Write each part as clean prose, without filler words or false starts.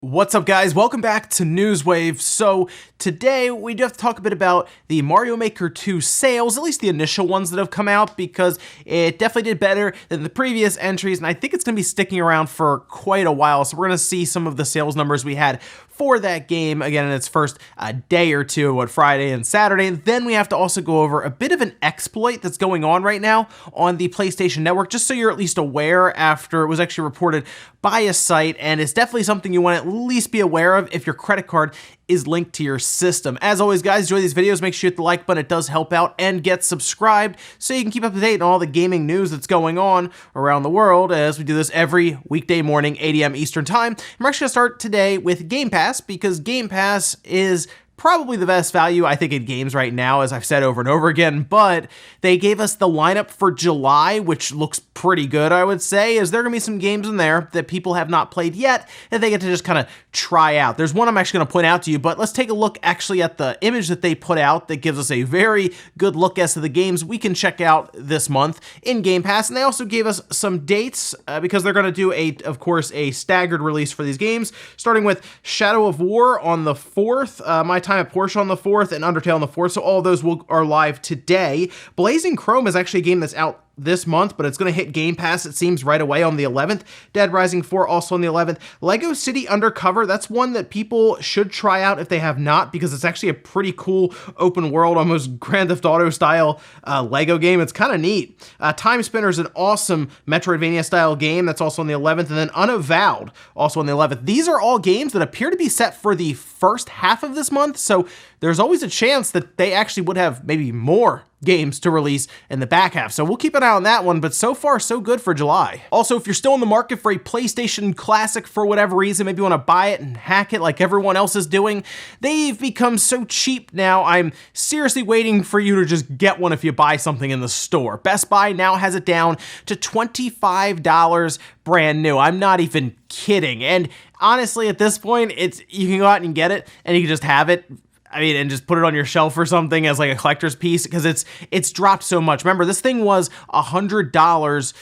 What's up, guys? Welcome back to Newswave. So today we do have to talk a bit about the Mario Maker 2 sales, at least the initial ones that have come out, because it definitely did better than the previous entries, and I think it's going to be sticking around for quite a while. So we're going to see some of the sales numbers we had for that game, again, in its first day or two, Friday and Saturday. And then we have to also go over a bit of an exploit that's going on right now on the PlayStation Network, just so you're at least aware after it was actually reported by a site, and it's definitely something you want to at least be aware of if your credit card is linked to your system. As always, guys, enjoy these videos. Make sure you hit the like button. It does help out, and get subscribed so you can keep up to date on all the gaming news that's going on around the world, as we do this every weekday morning, 8 a.m. Eastern Time. And we're actually going to start today with Game Pass, because Game Pass is probably the best value, I think, in games right now, as I've said over and over again, but they gave us the lineup for July, which looks pretty good, I would say, as there are going to be some games in there that people have not played yet that they get to just kind of try out. There's one I'm actually going to point out to you, but let's take a look actually at the image that they put out that gives us a very good look as to the games we can check out this month in Game Pass, and they also gave us some dates, because they're going to do, of course, a staggered release for these games, starting with Shadow of War on the 4th, My Time at Portia on the 4th, and Undertale on the 4th, so all of those are live today. Blazing Chrome is actually a game that's out this month, but it's going to hit Game Pass, it seems, right away on the 11th. Dead Rising 4 also on the 11th. Lego City Undercover, that's one that people should try out if they have not, because it's actually a pretty cool open world, almost Grand Theft Auto style Lego game. It's kind of neat. Time Spinner is an awesome Metroidvania style game that's also on the 11th, and then Unavowed also on the 11th. These are all games that appear to be set for the first half of this month, so there's always a chance that they actually would have maybe more games to release in the back half. So we'll keep an eye on that one, but so far so good for July. Also, if you're still in the market for a PlayStation Classic for whatever reason, maybe you want to buy it and hack it like everyone else is doing, they've become so cheap now, I'm seriously waiting for you to just get one if you buy something in the store. Best Buy now has it down to $25 brand new. I'm not even kidding. And honestly, at this point, you can go out and get it, and you can just have it, and just put it on your shelf or something as like a collector's piece, because it's dropped so much. Remember, this thing was $100,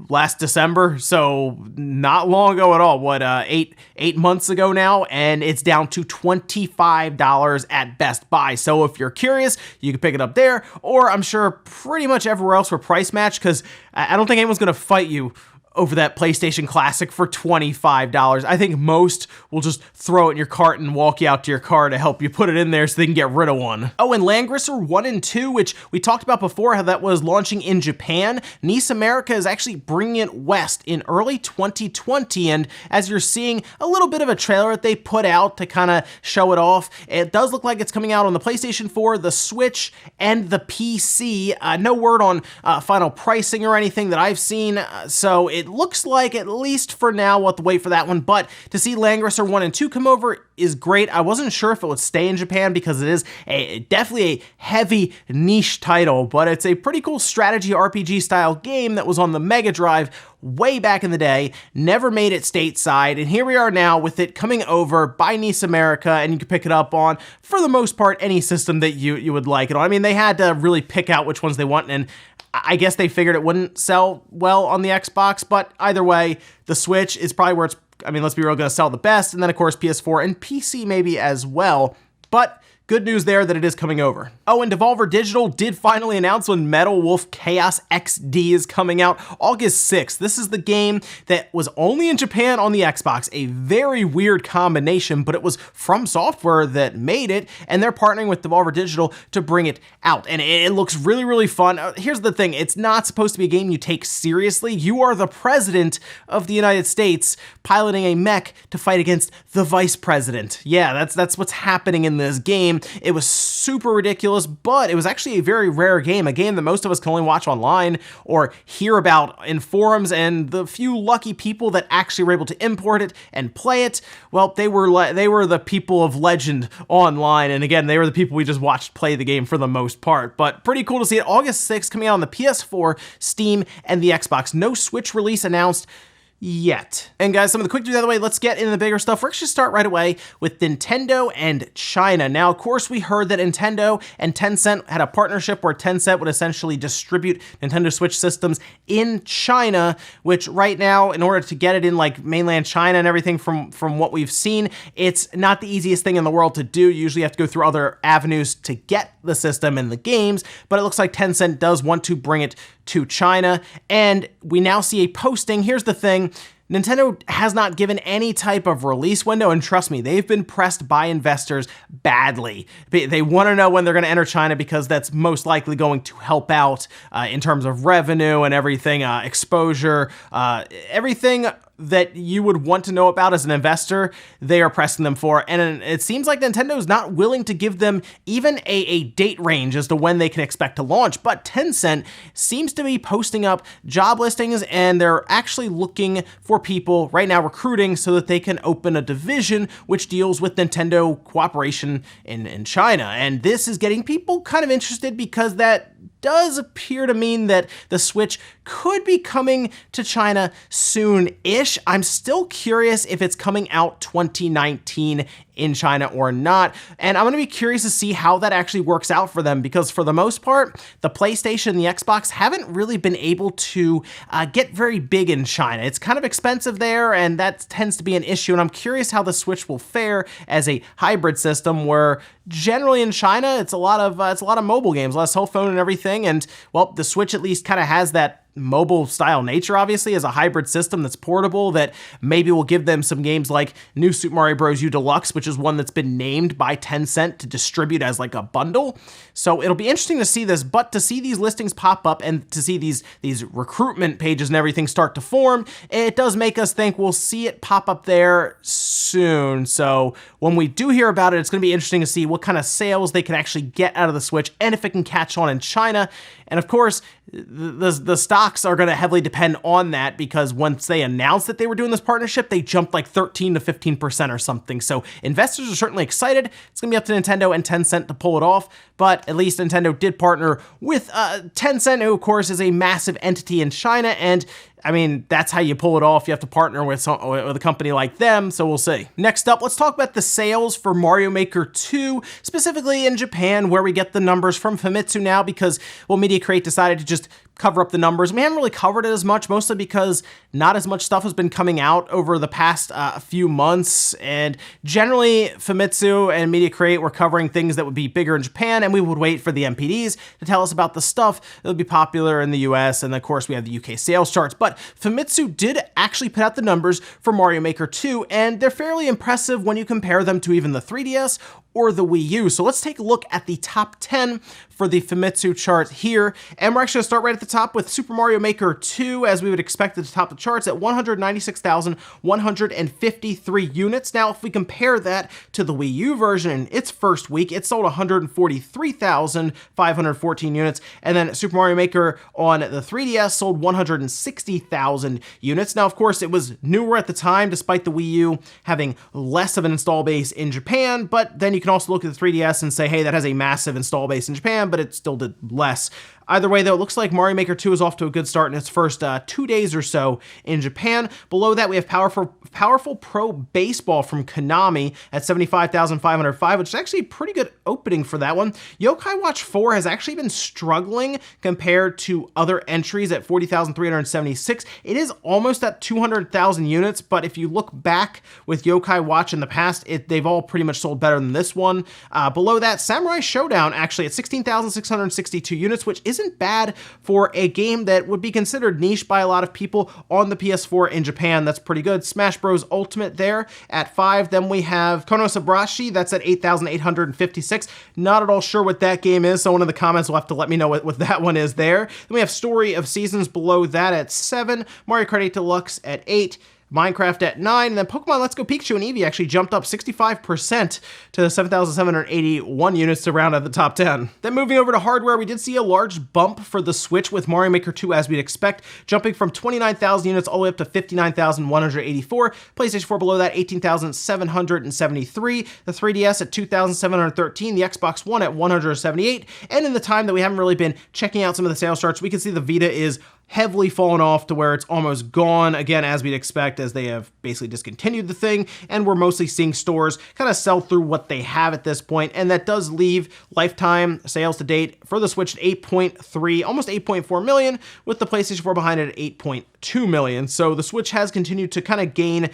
last December, so not long ago at all, eight months ago now, and it's down to $25 at Best Buy. So if you're curious, you can pick it up there, or I'm sure pretty much everywhere else for price match, because I don't think anyone's going to fight you over that PlayStation Classic for $25. I think most will just throw it in your cart and walk you out to your car to help you put it in there so they can get rid of one. Oh, and Languorous 1 and 2, which we talked about before, how that was launching in Japan. Nice America is actually bringing it west in early 2020, and as you're seeing a little bit of a trailer that they put out to kind of show it off, it does look like it's coming out on the PlayStation 4, the Switch, and the PC. No word on final pricing or anything that I've seen, so it looks like, at least for now, we'll have to wait for that one, but to see Languorous 1 and 2 come over is great. I wasn't sure if it would stay in Japan, because it is definitely a heavy niche title, but it's a pretty cool strategy RPG style game that was on the Mega Drive way back in the day, never made it stateside, and here we are now with it coming over by Nice America, and you can pick it up on, for the most part, any system that you would like it on. They had to really pick out which ones they want, and I guess they figured it wouldn't sell well on the Xbox, but either way, the Switch is probably where it's, let's be real, going to sell the best, and then of course PS4 and PC maybe as well, but good news there that it is coming over. Oh, and Devolver Digital did finally announce when Metal Wolf Chaos XD is coming out August 6th. This is the game that was only in Japan on the Xbox, a very weird combination, but it was From Software that made it, and they're partnering with Devolver Digital to bring it out, and it looks really, really fun. Here's the thing, it's not supposed to be a game you take seriously. You are the president of the United States piloting a mech to fight against the vice president. Yeah, that's what's happening in this game. It was super ridiculous, but it was actually a very rare game, a game that most of us can only watch online or hear about in forums, and the few lucky people that actually were able to import it and play it, well, they were the people of legend online, and again, they were the people we just watched play the game for the most part, but pretty cool to see it. August 6th, coming out on the PS4, Steam, and the Xbox. No Switch release announced yet. And guys, some of the quick news out of the way, let's get into the bigger stuff. We're actually start right away with Nintendo and China. Now, of course, we heard that Nintendo and Tencent had a partnership where Tencent would essentially distribute Nintendo Switch systems in China, which right now, in order to get it in like mainland China and everything from what we've seen, it's not the easiest thing in the world to do. You usually have to go through other avenues to get the system and the games, but it looks like Tencent does want to bring it to China. And we now see a posting. Here's the thing. Nintendo has not given any type of release window, and trust me, they've been pressed by investors badly. They want to know when they're going to enter China because that's most likely going to help out in terms of revenue and everything, exposure, everything that you would want to know about as an investor, they are pressing them for. And it seems like Nintendo is not willing to give them even a date range as to when they can expect to launch. But Tencent seems to be posting up job listings, and they're actually looking for people right now, recruiting, so that they can open a division which deals with Nintendo cooperation in China. And this is getting people kind of interested because that does appear to mean that the Switch could be coming to China soon-ish. I'm still curious if it's coming out 2019 in China or not, and I'm going to be curious to see how that actually works out for them, because for the most part, the PlayStation and the Xbox haven't really been able to get very big in China. It's kind of expensive there, and that tends to be an issue, and I'm curious how the Switch will fare as a hybrid system where generally in China, it's a lot of mobile games, a lot of cell phone and everything, and well, the Switch at least kind of has that mobile style nature, obviously, as a hybrid system that's portable, that maybe will give them some games like New Super Mario Bros. U Deluxe, which is one that's been named by Tencent to distribute as like a bundle. So it'll be interesting to see this, but to see these listings pop up and to see these recruitment pages and everything start to form, it does make us think we'll see it pop up there soon. So when we do hear about it, it's going to be interesting to see what kind of sales they can actually get out of the Switch and if it can catch on in China. And of course, the stocks are going to heavily depend on that, because once they announced that they were doing this partnership, they jumped like 13 to 15% or something. So investors are certainly excited. It's going to be up to Nintendo and Tencent to pull it off, but at least Nintendo did partner with Tencent, who of course is a massive entity in China, and I mean, that's how you pull it off. You have to partner with a company like them, so we'll see. Next up, let's talk about the sales for Mario Maker 2, specifically in Japan, where we get the numbers from Famitsu now, because, well, Media Create decided to just cover up the numbers. We haven't really covered it as much, mostly because not as much stuff has been coming out over the past few months, and generally Famitsu and Media Create were covering things that would be bigger in Japan, and we would wait for the MPDs to tell us about the stuff that would be popular in the US, and of course we have the UK sales charts. But Famitsu did actually put out the numbers for Mario Maker 2, and they're fairly impressive when you compare them to even the 3DS or the Wii U. So let's take a look at the top 10 for the Famitsu chart here. And we're actually going to start right at the top with Super Mario Maker 2, as we would expect it to top the charts at 196,153 units. Now, if we compare that to the Wii U version in its first week, it sold 143,514 units. And then Super Mario Maker on the 3DS sold 160,000 units. Now, of course, it was newer at the time, despite the Wii U having less of an install base in Japan, but then you can also look at the 3DS and say, hey, that has a massive install base in Japan, but it still did less. Either way, though, it looks like Mario Maker 2 is off to a good start in its first 2 days or so in Japan. Below that, we have Powerful Pro Baseball from Konami at 75,505, which is actually a pretty good opening for that one. Yokai Watch 4 has actually been struggling compared to other entries at 40,376. It is almost at 200,000 units, but if you look back with Yokai Watch in the past, they've all pretty much sold better than this one. Below that, Samurai Showdown actually at 16,662 units, which isn't bad for a game that would be considered niche by a lot of people on the PS4 in Japan. That's pretty good. Smash Bros. Ultimate there at 5. Then we have Konosubashi, that's at 8,856. Not at all sure what that game is. Someone in the comments will have to let me know what that one is there. Then we have Story of Seasons below that at 7. Mario Kart 8 Deluxe at 8. Minecraft at 9, and then Pokemon Let's Go Pikachu and Eevee actually jumped up 65% to 7,781 units to round out the top 10. Then moving over to hardware, we did see a large bump for the Switch with Mario Maker 2, as we'd expect, jumping from 29,000 units all the way up to 59,184. PlayStation 4 below that, 18,773. The 3DS at 2,713. The Xbox One at 178. And in the time that we haven't really been checking out some of the sales charts, we can see the Vita is heavily fallen off to where it's almost gone, again, as we'd expect, as they have basically discontinued the thing, and we're mostly seeing stores kind of sell through what they have at this point, and that does leave lifetime sales to date for the Switch at 8.3, almost 8.4 million, with the PlayStation 4 behind it at 8.2 million. So the Switch has continued to kind of gain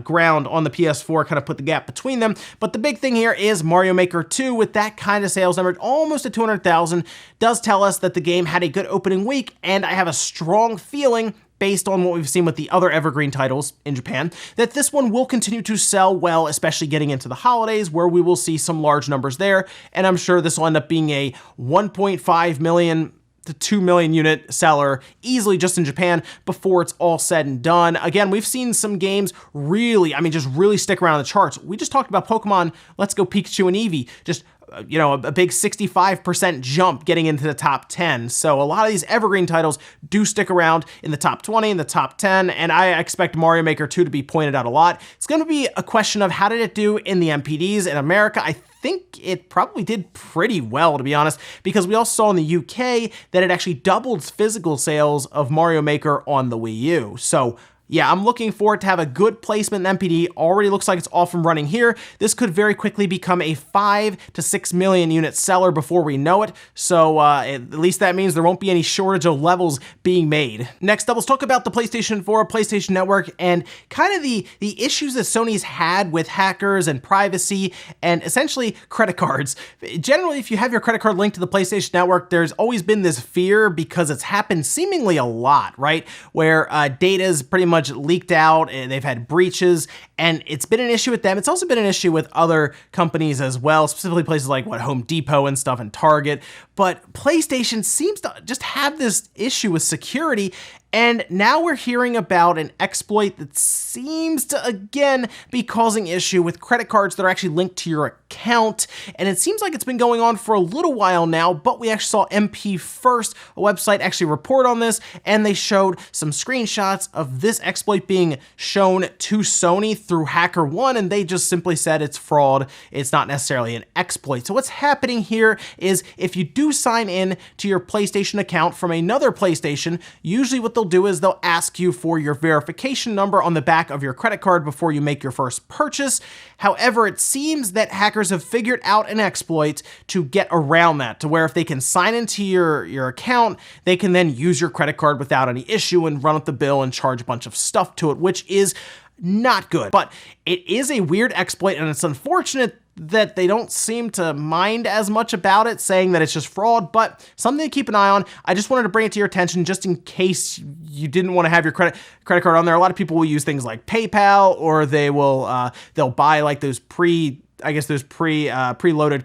ground on the PS4, kind of put the gap between them. But the big thing here is Mario Maker 2, with that kind of sales number, almost at 200,000, does tell us that the game had a good opening week, and I have a strong feeling, based on what we've seen with the other evergreen titles in Japan, that this one will continue to sell well, especially getting into the holidays, where we will see some large numbers there, and I'm sure this will end up being a 1.5 million to 2 million unit seller easily just in Japan before it's all said and done. Again, we've seen some games really, just really stick around the charts. We just talked about Pokemon Let's Go Pikachu and Eevee, just a big 65% jump getting into the top 10. So a lot of these evergreen titles do stick around in the top 20, in the top 10, and I expect Mario Maker 2 to be pointed out a lot. It's going to be a question of how did it do in the MPDs in America. I think it probably did pretty well, to be honest, because we also saw in the UK that it actually doubled physical sales of Mario Maker on the Wii U. So yeah, I'm looking for it to have a good placement in MPD. Already looks like it's off and running here. This could very quickly become a 5 to 6 million unit seller before we know it. So at least that means there won't be any shortage of levels being made. Next up, let's talk about the PlayStation 4, PlayStation Network, and kind of the issues that Sony's had with hackers and privacy and essentially credit cards. Generally, if you have your credit card linked to the PlayStation Network, there's always been this fear, because it's happened seemingly a lot, right? Where data is pretty much leaked out and they've had breaches, and it's been an issue with them. It's also been an issue with other companies as well, specifically places like Home Depot and stuff and Target. But PlayStation seems to just have this issue with security, and now we're hearing about an exploit that seems to, again, be causing issue with credit cards that are actually linked to your account. And it seems like it's been going on for a little while now, but we actually saw MP First, a website, actually report on this, and they showed some screenshots of this exploit being shown to Sony through HackerOne, and they just simply said it's fraud. It's not necessarily an exploit. So what's happening here is if you do sign in to your PlayStation account from another PlayStation, usually what they'll do is they'll ask you for your verification number on the back of your credit card before you make your first purchase. However, it seems that hackers have figured out an exploit to get around that, to where if they can sign into your account, they can then use your credit card without any issue and run up the bill and charge a bunch of stuff to it, which is not good. But it is a weird exploit, and it's unfortunate that they don't seem to mind as much about it, saying that it's just fraud, but something to keep an eye on. I just wanted to bring it to your attention just in case you didn't want to have your credit card on there. A lot of people will use things like PayPal, or they'll buy like those preloaded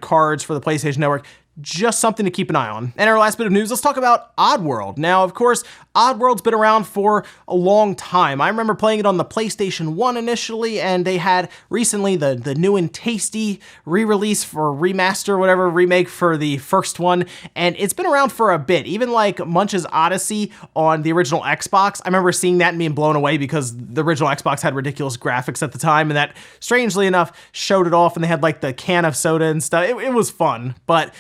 cards for the PlayStation Network. Just something to keep an eye on. And our last bit of news, let's talk about Oddworld. Now, of course, Oddworld's been around for a long time. I remember playing it on the PlayStation 1 initially, and they had recently the new and tasty re-release for remaster, whatever, remake for the first one, and it's been around for a bit. Even like Munch's Odyssey on the original Xbox, I remember seeing that and being blown away because the original Xbox had ridiculous graphics at the time, and that, strangely enough, showed it off, and they had like the can of soda and stuff. It was fun, but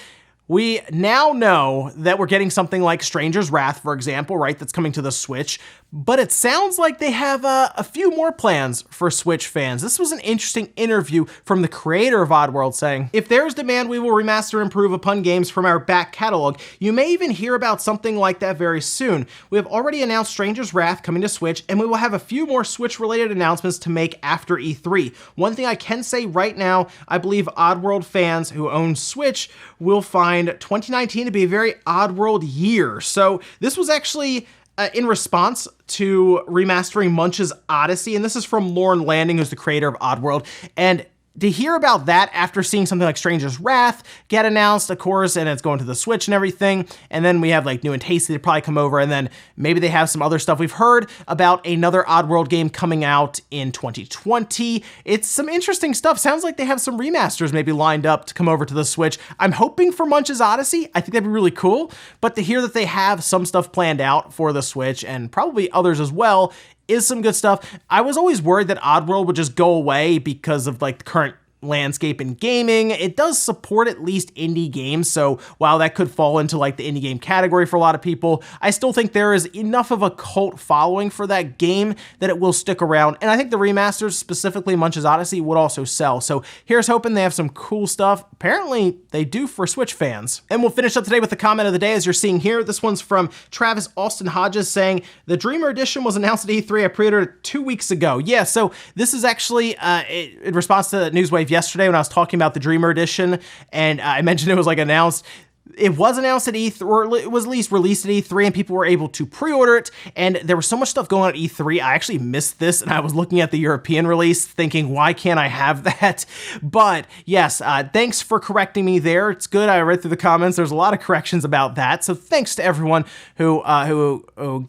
we now know that we're getting something like Stranger's Wrath, for example, right, that's coming to the Switch, but it sounds like they have a few more plans for Switch fans. This was an interesting interview from the creator of Oddworld saying, "If there is demand, we will remaster and improve upon games from our back catalog. You may even hear about something like that very soon. We have already announced Stranger's Wrath coming to Switch, and we will have a few more Switch-related announcements to make after E3. One thing I can say right now, I believe Oddworld fans who own Switch will find 2019 to be a very Oddworld year." So this was actually in response to remastering Munch's Odyssey, and this is from Lauren Landing, who's the creator of Oddworld, and to hear about that after seeing something like Stranger's Wrath get announced, of course, and it's going to the Switch and everything, and then we have like New and Tasty to probably come over, and then maybe they have some other stuff. We've heard about another Oddworld game coming out in 2020. It's some interesting stuff. Sounds like they have some remasters maybe lined up to come over to the Switch. I'm hoping for Munch's Odyssey. I think that'd be really cool, but to hear that they have some stuff planned out for the Switch, and probably others as well, is some good stuff. I was always worried that Oddworld would just go away because of like the current landscape in gaming. It does support at least indie games, so while that could fall into like the indie game category for a lot of people, I still think there is enough of a cult following for that game that it will stick around, and I think the remasters, specifically Munch's Odyssey, would also sell. So here's hoping they have some cool stuff. Apparently they do for Switch fans. And we'll finish up today with the comment of the day, as you're seeing here. This one's from Travis Austin Hodges saying, "The Dreamer Edition was announced at E3. I pre-ordered it 2 weeks ago." Yeah, so this is actually in response to Newswave yesterday when I was talking about the Dreamer Edition, and I mentioned it was like announced. It was announced at E3, or it was at least released at E3, and people were able to pre-order it, and there was so much stuff going on at E3, I actually missed this, and I was looking at the European release thinking, why can't I have that? But yes, thanks for correcting me there. It's good. I read through the comments. There's a lot of corrections about that, so thanks to everyone who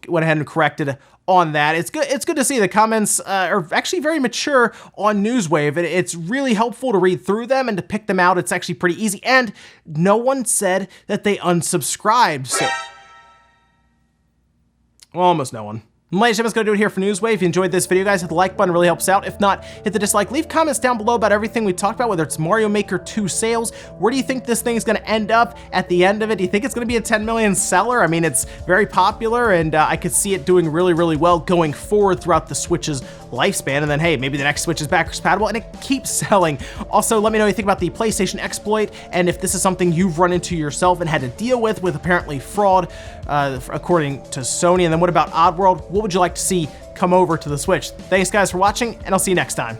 went ahead and corrected on that. It's good to see the comments are actually very mature on Newswave. It's really helpful to read through them and to pick them out. It's actually pretty easy, and no one said that they unsubscribed. So, well, almost no one. Ladies and gentlemen, that's going to do it here for Newswave. If you enjoyed this video, guys, hit the like button. It really helps out. If not, hit the dislike. Leave comments down below about everything we talked about, whether it's Mario Maker 2 sales. Where do you think this thing is going to end up at the end of it? Do you think it's going to be a 10 million seller? I mean, it's very popular, and I could see it doing really, really well going forward throughout the Switch's lifespan. And then, hey, maybe the next Switch is backwards compatible, and it keeps selling. Also, let me know what you think about the PlayStation exploit, and if this is something you've run into yourself and had to deal with apparently fraud, according to Sony. And then what about Oddworld? What would you like to see come over to the Switch? Thanks, guys, for watching, and I'll see you next time.